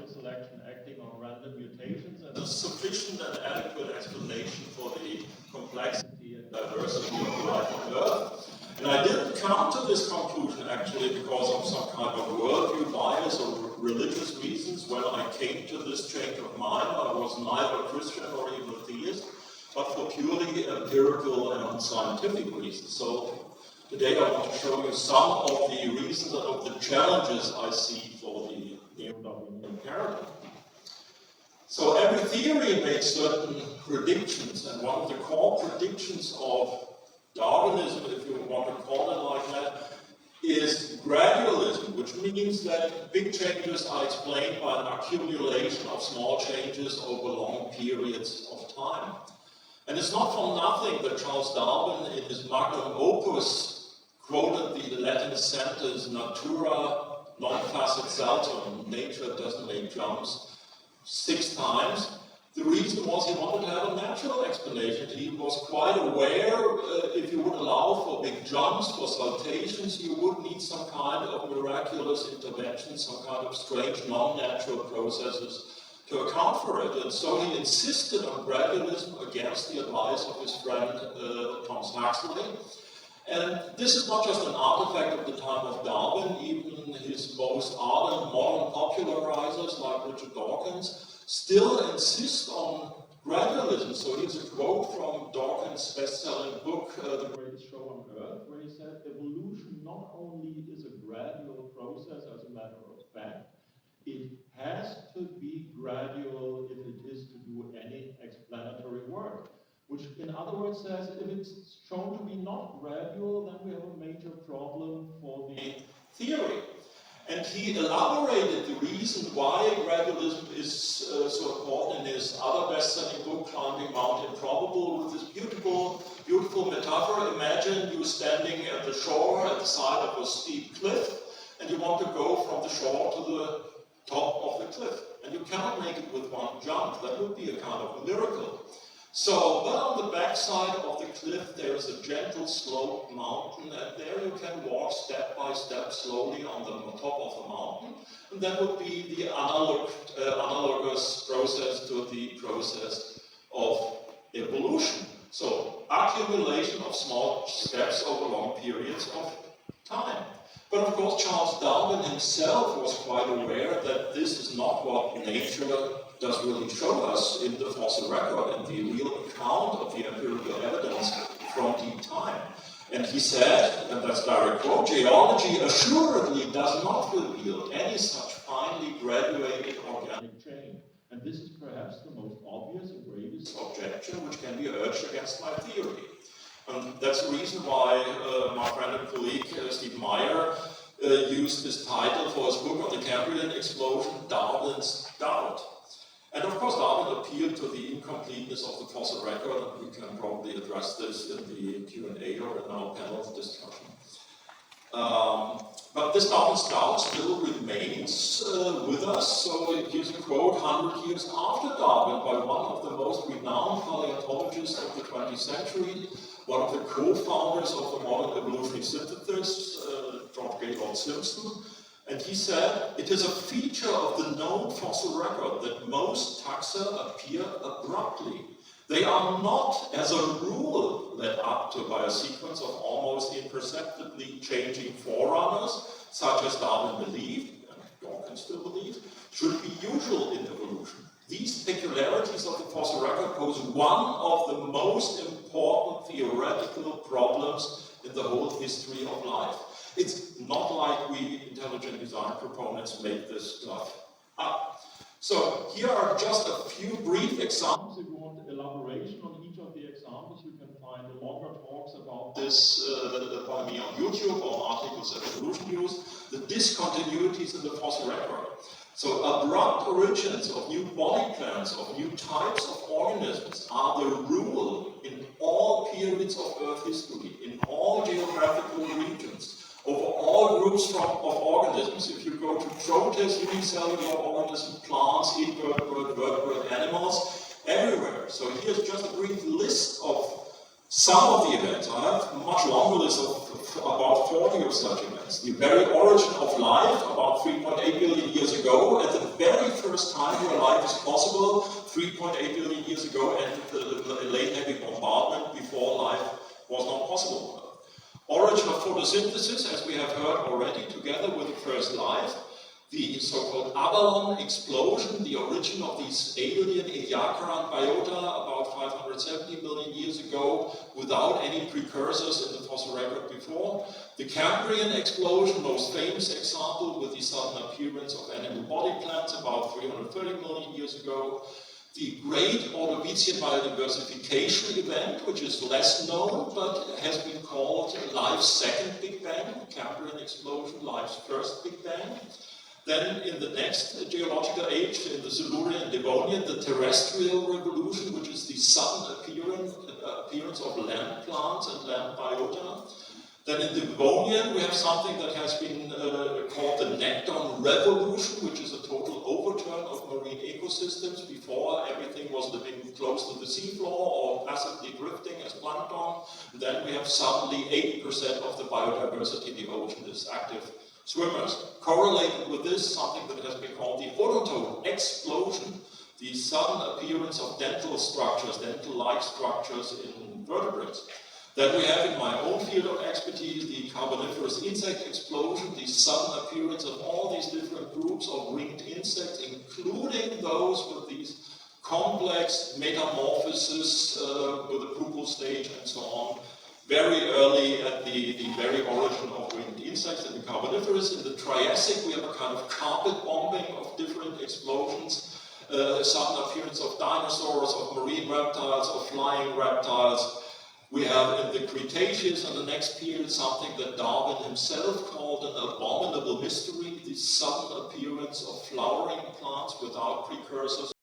natural selection acting on random mutations, and a sufficient and adequate explanation for the complexity and diversity of life on Earth. And I didn't come to this conclusion actually because of some kind of worldview bias or religious reasons. When I came to this change of mind, I was neither a Christian or even a theist, but for purely empirical and unscientific reasons. So today I want to show you some of the reasons and of the challenges I see for the neo-Darwinian paradigm. So every theory makes certain predictions, and one of the core predictions of Darwinism, if you want to call it like that, is gradualism, which means that big changes are explained by an accumulation of small changes over long periods of time. And it's not for nothing that Charles Darwin, in his magnum opus, quoted the Latin sentence, natura non facit saltum, nature doesn't make jumps, 6 times. The reason was he wanted to have a natural explanation. He was quite aware if you would allow for big jumps, for saltations, you would need some kind of miraculous intervention, some kind of strange non-natural processes to account for it. And so he insisted on gradualism against the advice of his friend Thomas Huxley. And this is not just an artifact of the time of Darwin. Even his most ardent modern popularizers like Richard Dawkins still insist on gradualism. So here's a quote from Dawkins' best-selling book, The Greatest Show on Earth, where he said, evolution not only is a gradual process as a matter of fact, it has to be gradual if it is to do any explanatory work. Which, in other words, says if it's shown to be not gradual, then we have a major problem for the theory. And he elaborated the reason why gradualism is so important in his other best-selling book, Climbing Mount Improbable, with this beautiful metaphor. Imagine you standing at the shore at the side of a steep cliff, and you want to go from the shore to the top of the cliff. And you cannot make it with one jump. That would be a kind of miracle. So, but on the backside of the cliff there is a gentle sloped mountain, and there you can walk step by step slowly on the top of the mountain, and that would be the analogous process to the process of evolution. So, accumulation of small steps over long periods of time. But of course Charles Darwin himself was quite aware that this is not what nature does really show us in the fossil record and the real account of the empirical evidence from deep time. And he said, and that's direct quote, geology assuredly does not reveal any such finely graduated organic chain. And this is perhaps the most obvious and gravest objection which can be urged against my theory. And that's the reason why my friend and colleague Steve Meyer used this title for his book on the Cambrian explosion, Darwin's Doubt. And of course Darwin appealed to the incompleteness of the fossil record, and we can probably address this in the Q&A or in our panel discussion. But this Darwin's doubt still remains with us. So here's a quote 100 years after Darwin by one of the most renowned paleontologists of the 20th century, one of the co-founders of the modern evolutionary synthesis, George Gaylord Simpson. And he said, it is a feature of the known fossil record that most taxa appear abruptly. They are not, as a rule, led up to by a sequence of almost imperceptibly changing forerunners, such as Darwin believed, and Dawkins still believed, should be usual in evolution. These peculiarities of the fossil record pose one of the most important theoretical problems in the whole history of life. It's not like we intelligent design proponents make this stuff up. So here are just a few brief examples. If you want elaboration on each of the examples, you can find longer talks about this by me on YouTube or articles at Evolution News. The discontinuities in the fossil record. So abrupt origins of new body plans, of new types of organisms are the rule in all periods of Earth history, in all geographical regions. Over all groups of organisms. If you go to protists, unicellular organisms, plants, invertebrate, vertebrate animals, everywhere. So here's just a brief list of some of the events. I have a much longer list of about 40 of such events. It's the very origin of life, about 3.8 billion years ago, and the very first time where life is possible, 3.8 billion years ago, and the late heavy bombardment before life was not possible. Origin of photosynthesis, as we have heard already, together with the first life, the so-called Avalon explosion, the origin of these alien Ediacaran biota about 570 million years ago, without any precursors in the fossil record before. The Cambrian explosion, most famous example, with the sudden appearance of animal body plants about 330 million years ago. The great Ordovician biodiversification event, which is less known, but has been called life's second Big Bang, the Cambrian explosion, life's first Big Bang. Then in the next geological age, in the Silurian Devonian, the terrestrial revolution, which is the sudden appearance of land plants and land biota. Then in the Devonian, we have something that has been called the Nekton revolution, which is a total overturn of marine ecosystems. Before, everything was living close to the seafloor or passively drifting as plankton. And then we have suddenly 80% of the biodiversity in the ocean is active swimmers. Correlated with this, something that has been called the Odontone explosion, the sudden appearance of dental structures, dental-like structures in vertebrates. Then we have in my own field of expertise the Carboniferous insect explosion, the sudden appearance of all these different groups of winged insects, including those with these complex metamorphosis with the pupal stage and so on, very early at the very origin of winged insects in the Carboniferous. In the Triassic, we have a kind of carpet bombing of different explosions, sudden appearance of dinosaurs, of marine reptiles, of flying reptiles. We have in the Cretaceous and the next period something that Darwin himself called an abominable mystery, the sudden appearance of flowering plants without precursors.